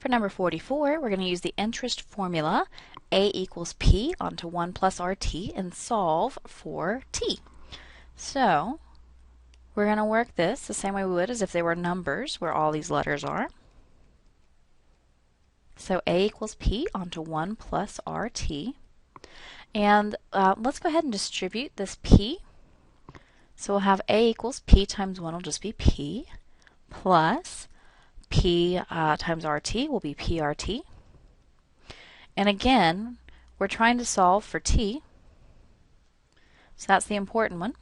for number 44, we're going to use the interest formula, a equals p onto 1 plus rt, and solve for t. So we're going to work this the same way we would as if they were numbers, where all these letters are. So a equals p onto 1 plus rt. And let's go ahead and distribute this p. So we'll have a equals p times 1 will just be p, plus p times rt will be prt. And again, we're trying to solve for t. So that's the important one.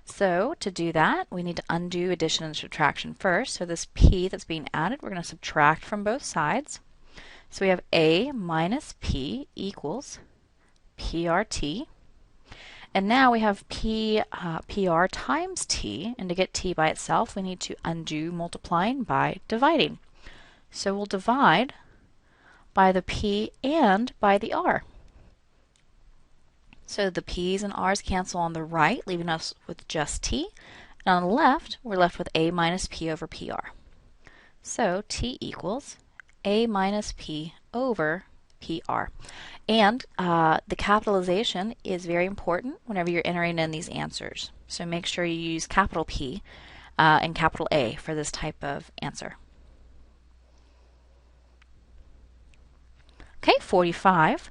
So to do that, we need to undo addition and subtraction first. So this p that's being added, we're going to subtract from both sides. So we have a minus p equals prt. And now we have pr times t, and to get t by itself, we need to undo multiplying by dividing. So we'll divide by the p and by the r. So the p's and r's cancel on the right, leaving us with just t. And on the left, we're left with a minus p over pr. So t equals a minus p over pr. And the capitalization is very important whenever you're entering in these answers. So make sure you use capital P and capital A for this type of answer. Okay, 45.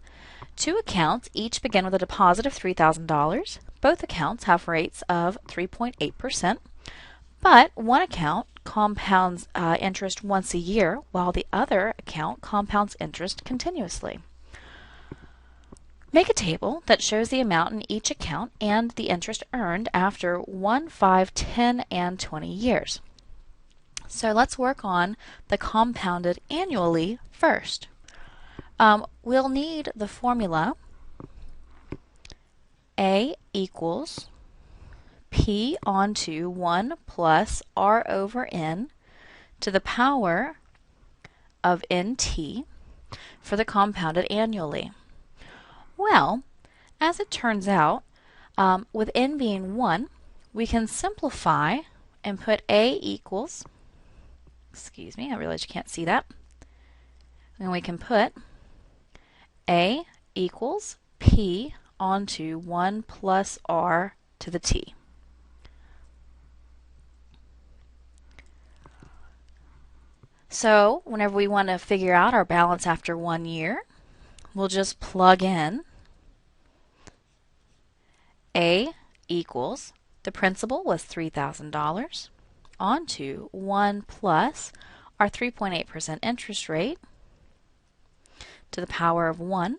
Two accounts each begin with a deposit of $3,000. Both accounts have rates of 3.8%, but one account compounds interest once a year, while the other account compounds interest continuously. Make a table that shows the amount in each account and the interest earned after 1, 5, 10, and 20 years. So let's work on the compounded annually first. We'll need the formula a equals p onto 1 plus r over n to the power of nt for the compounded annually. Well, as it turns out, with n being 1, we can simplify and put a equals, excuse me, I realize you can't see that, and we can put a equals p onto 1 plus r to the t. So whenever we want to figure out our balance after 1 year, we'll just plug in a equals, the principal was $3,000, onto 1 plus our 3.8% interest rate to the power of 1,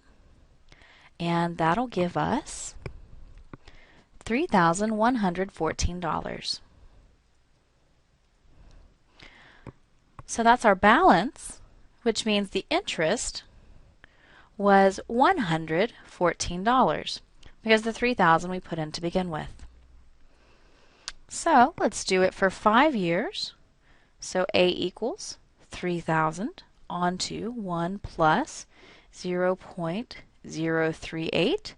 and that'll give us $3,114. So that's our balance, which means the interest was $114 because the $3,000 we put in to begin with. So let's do it for 5 years. So a equals 3,000 onto 1 plus 0.038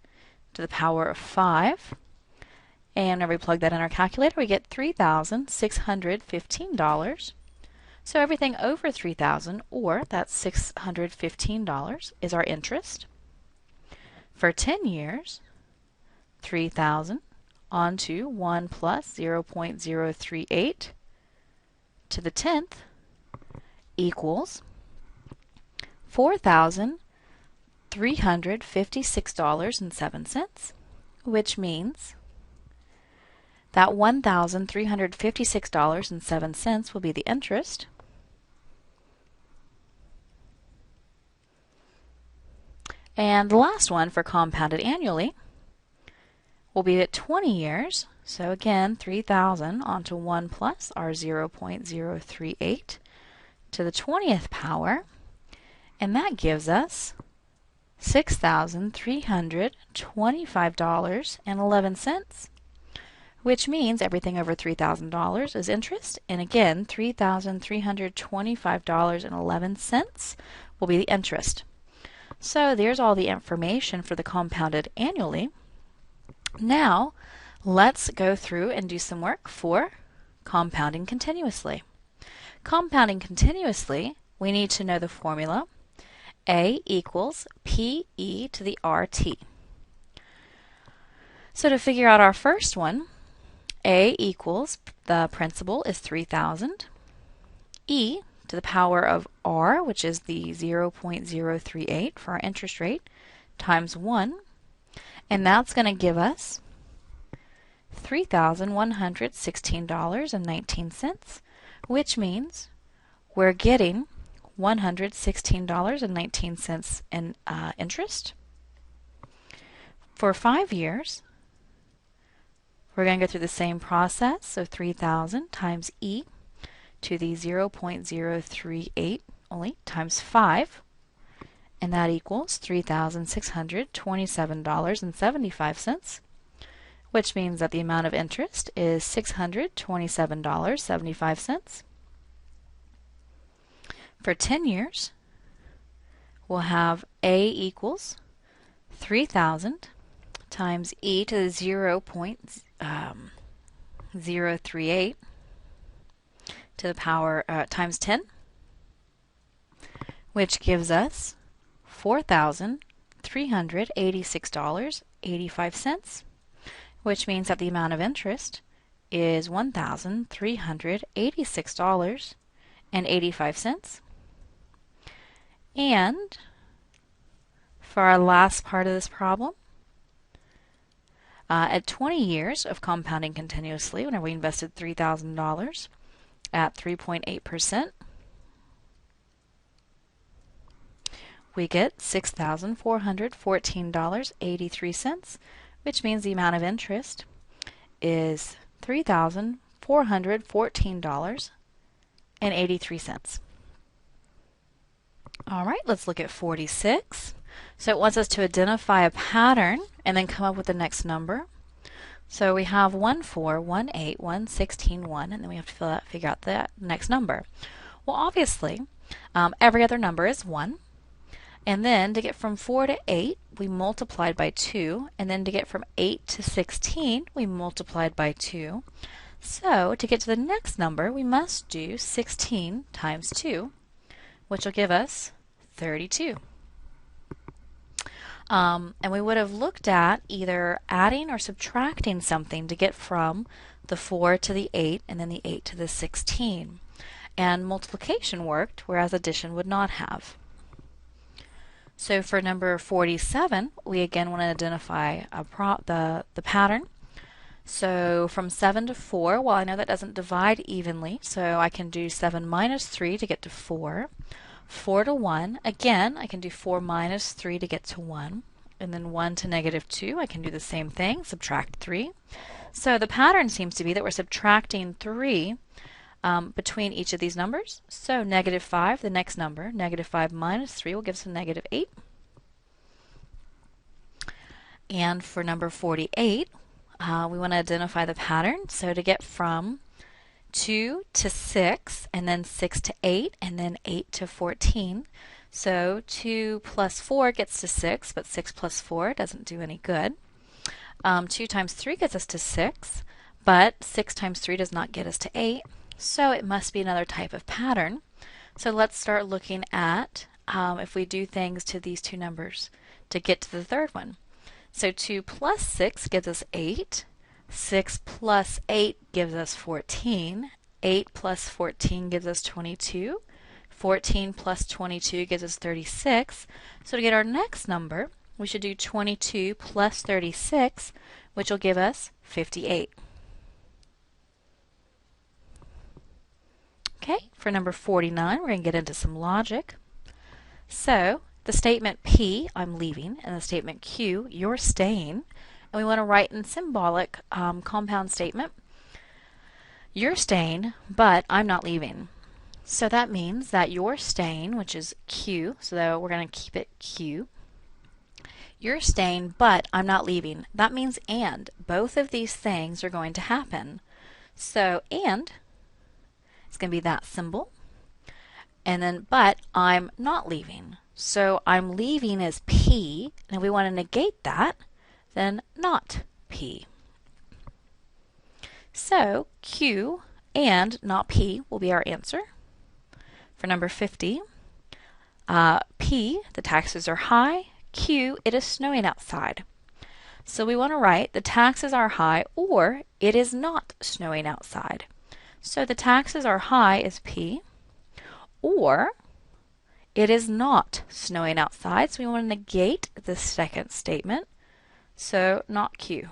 to the power of 5. And whenever we plug that in our calculator, we get $3,615. So everything over 3,000, or that's $615, is our interest. For 10 years, 3,000 onto 1 plus 0.038 to the 10th equals $4,356.07, which means that $1,356.07 will be the interest. And the last one for compounded annually will be at 20 years. So again, 3,000 onto 1 plus our 0.038 to the 20th power, and that gives us $6,325.11, which means everything over $3,000 is interest, and again, $3,325.11 will be the interest. So there's all the information for the compounded annually. Now, let's go through and do some work for compounding continuously. Compounding continuously we need to know the formula. A equals PE to the RT. So to figure out our first one, A equals, the principal is 3,000. E to the power of R, which is the 0.038 for our interest rate, times 1. And that's going to give us $3,116.19, which means we're getting $116.19 in interest. For 5 years, we're going to go through the same process, so 3,000 times E to the 0.038 only times 5, and that equals $3,627.75, which means that the amount of interest is $627.75. For 10 years, we'll have A equals 3,000 times E to the 0.038 to the power times 10, which gives us $4,386.85, which means that the amount of interest is $1,386.85. And for our last part of this problem, at 20 years of compounding continuously, whenever we invested $3,000 at 3.8%, we get $6,414.83, which means the amount of interest is $3,414.83. All right, let's look at 46. So it wants us to identify a pattern and then come up with the next number. So we have 1, 4, 1, 8, 1, 16, 1, and then we have to figure out the next number. Well, obviously, every other number is 1. And then to get from 4 to 8, we multiplied by 2. And then to get from 8 to 16, we multiplied by 2. So to get to the next number, we must do 16 times 2, which will give us 32. And we would have looked at either adding or subtracting something to get from the 4 to the 8 and then the 8 to the 16. And multiplication worked, whereas addition would not have. So for number 47, we again want to identify the pattern. So from 7 to 4, well, I know that doesn't divide evenly, so I can do 7 minus 3 to get to 4. 4 to 1, again, I can do 4 minus 3 to get to 1. And then 1 to negative 2, I can do the same thing, subtract 3. So the pattern seems to be that we're subtracting 3 between each of these numbers. So negative 5, the next number, negative 5 minus 3 will give us a negative 8. And for number 48, we want to identify the pattern. So to get from 2 to 6, and then 6 to 8, and then 8 to 14. So 2 plus 4 gets to 6, but 6 plus 4 doesn't do any good. 2 times 3 gets us to 6, but 6 times 3 does not get us to 8. So it must be another type of pattern. So let's start looking at if we do things to these two numbers to get to the third one. So 2 plus 6 gives us 8. 6 plus 8 gives us 14. 8 plus 14 gives us 22. 14 plus 22 gives us 36. So to get our next number, we should do 22 plus 36, which will give us 58. Okay, for number 49, we're going to get into some logic. So the statement P, I'm leaving, and the statement Q, you're staying. And we want to write in symbolic compound statement, you're staying, but I'm not leaving. So that means that you're staying, which is Q, so we're going to keep it Q. You're staying, but I'm not leaving. That means and. Both of these things are going to happen. So and, it's going to be that symbol. And then, but I'm not leaving. So I'm leaving is P, and if we want to negate that, then not P. So Q and not P will be our answer. For number 50, P, the taxes are high. Q, it is snowing outside. So we want to write the taxes are high or it is not snowing outside. So the taxes are high is P, or it is not snowing outside. So we want to negate the second statement. So not Q.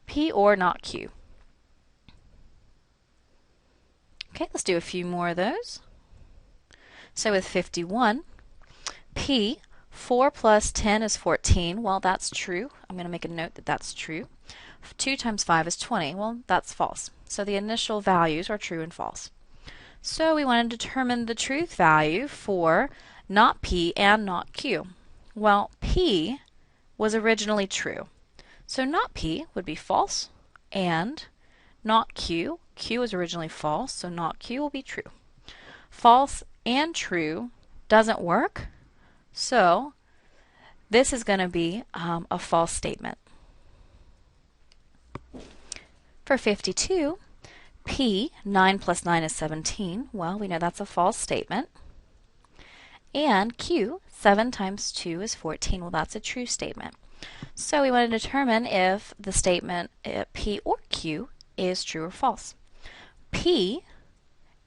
P or not Q. Okay, let's do a few more of those. So with 51, P, 4 plus 10 is 14. Well, that's true. I'm going to make a note that that's true. 2 times 5 is 20. Well, that's false. So the initial values are true and false. So we want to determine the truth value for not P and not Q. Well, P was originally true. So not P would be false, and not Q. Q was originally false, so not Q will be true. False and true doesn't work, so this is going to be a false statement. For 52, P, 9 plus 9 is 17. Well, we know that's a false statement. And Q, 7 times 2 is 14. Well, that's a true statement. So we want to determine if the statement P or Q is true or false. P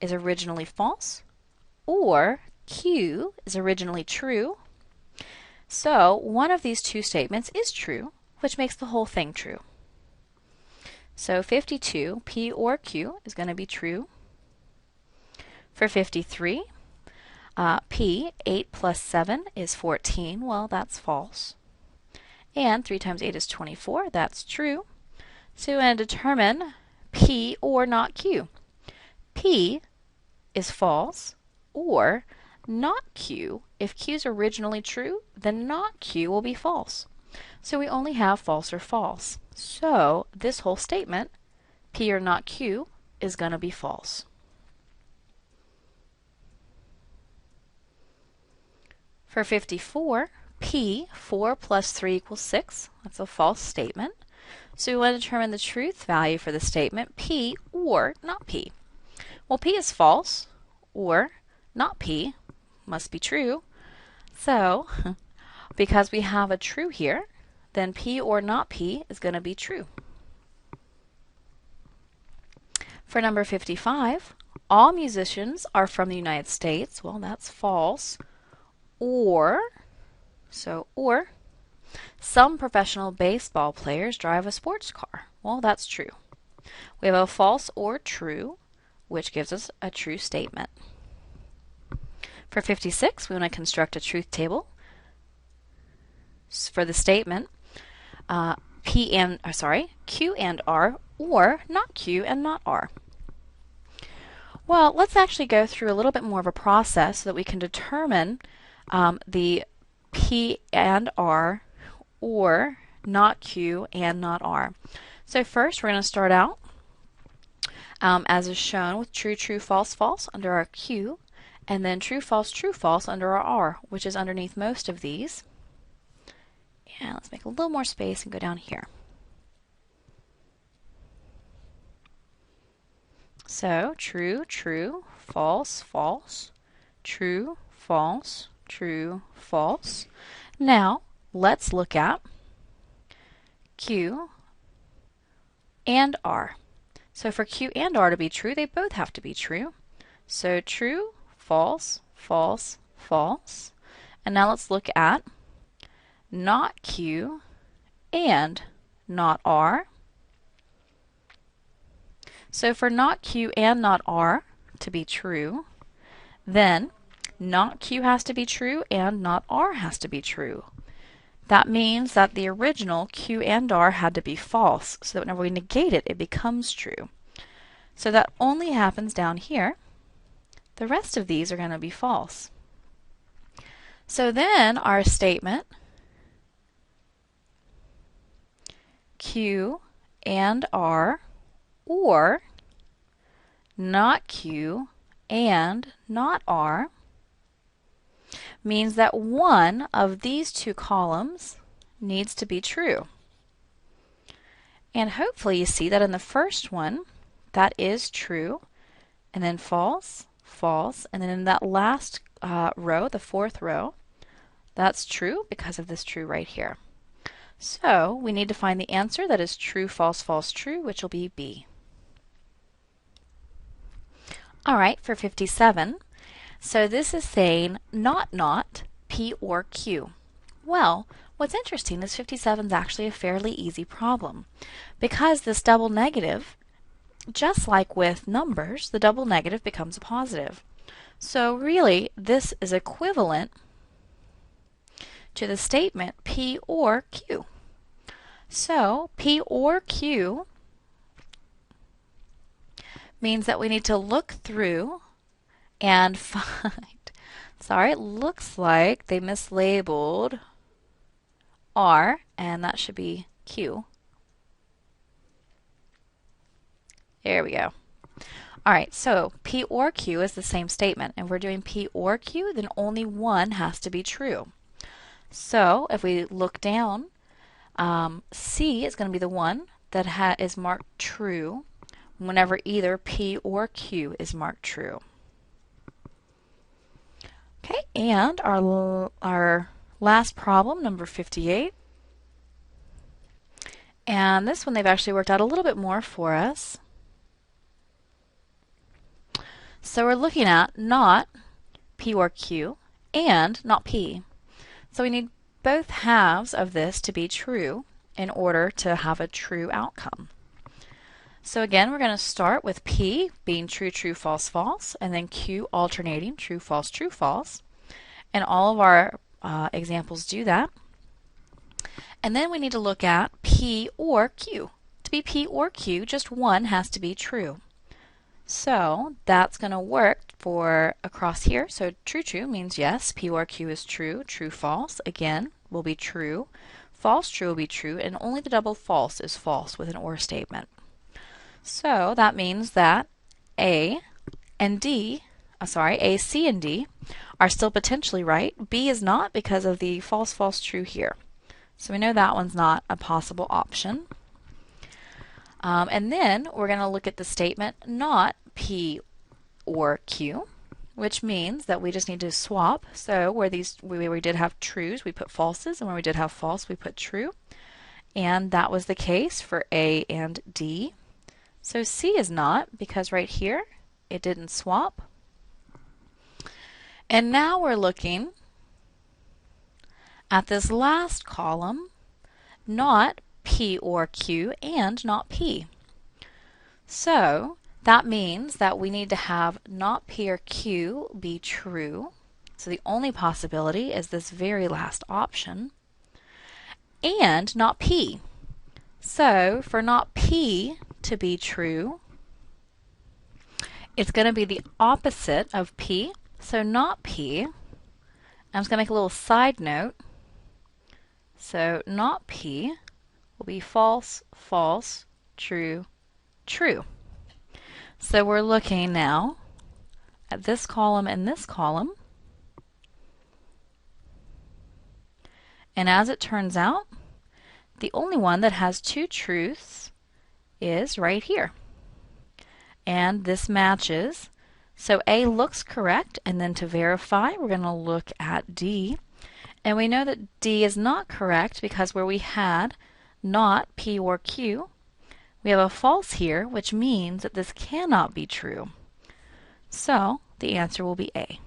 is originally false, or Q is originally true. So one of these two statements is true, which makes the whole thing true. So 52, P or Q is going to be true. For 53, P, 8 plus 7 is 14. Well, that's false. And 3 times 8 is 24. That's true. So we want to determine P or not Q. P is false, or not Q. If Q is originally true, then not Q will be false. So we only have false or false. So this whole statement, P or not Q, is going to be false. For 54, P, 4 plus 3 equals 6. That's a false statement. So we want to determine the truth value for the statement P or not P. Well, P is false, or not P must be true. So because we have a true here, then P or not P is going to be true. For number 55, all musicians are from the United States. Well, that's false. Or some professional baseball players drive a sports car. Well, that's true. We have a false or true, which gives us a true statement. For 56, we want to construct a truth table for the statement Q and R, or not Q and not R. Well, let's actually go through a little bit more of a process so that we can determine the P and R, or not Q and not R. So first we're going to start out as is shown with true, true, false, false under our Q, and then true, false under our R, which is underneath most of these. And let's make a little more space and go down here. So true, true, false, false, true, false, true, false. Now let's look at Q and R. So for Q and R to be true, they both have to be true. So true, false, false, false. And now let's look at not Q and not R. So for not Q and not R to be true, then not Q has to be true and not R has to be true. That means that the original Q and R had to be false, so that whenever we negate it, it becomes true. So that only happens down here. The rest of these are going to be false. So then our statement Q and R, or not Q and not R, means that one of these two columns needs to be true. And hopefully you see that in the first one, that is true, and then false, false, and then in that last row, the fourth row, that's true because of this true right here. So we need to find the answer that is true, false, false, true, which will be B. All right, for 57, so this is saying not, P or Q. Well, what's interesting is 57 is actually a fairly easy problem because this double negative, just like with numbers, the double negative becomes a positive. So really, this is equivalent to the statement P or Q. So P or Q means that we need to look through and find, sorry, it looks like they mislabeled R, and that should be Q. There we go. All right, so P or Q is the same statement, and we're doing P or Q, then only one has to be true. So if we look down, C is going to be the one that is marked true whenever either P or Q is marked true. Okay, and our last problem, number 58. And this one they've actually worked out a little bit more for us. So we're looking at not P or Q and not P. So we need both halves of this to be true in order to have a true outcome. So again, we're going to start with P being true, true, false, false, and then Q alternating true, false, true, false. And all of our examples do that. And then we need to look at P or Q. To be P or Q, just one has to be true. So that's going to work for across here. So true, true means yes, P or Q is true. True, false, again, will be true. False, true will be true, and only the double false is false with an or statement. So that means that A, C, and D are still potentially right. B is not because of the false, false, true here. So we know that one's not a possible option. And then we're going to look at the statement not P or Q, which means that we just need to swap. So where we did have trues, we put falses, and where we did have false, we put true. And that was the case for A and D. So C is not, because right here it didn't swap. And now we're looking at this last column, not P or Q and not P. So that means that we need to have not P or Q be true. So the only possibility is this very last option. And not P. So for not P to be true, it's going to be the opposite of P. So not P. I'm just going to make a little side note. So not P will be false, false, true, true. So we're looking now at this column and this column. And as it turns out, the only one that has two truths is right here. And this matches. So A looks correct, and then to verify, we're going to look at D. And we know that D is not correct because where we had not P or Q, we have a false here, which means that this cannot be true. So the answer will be A.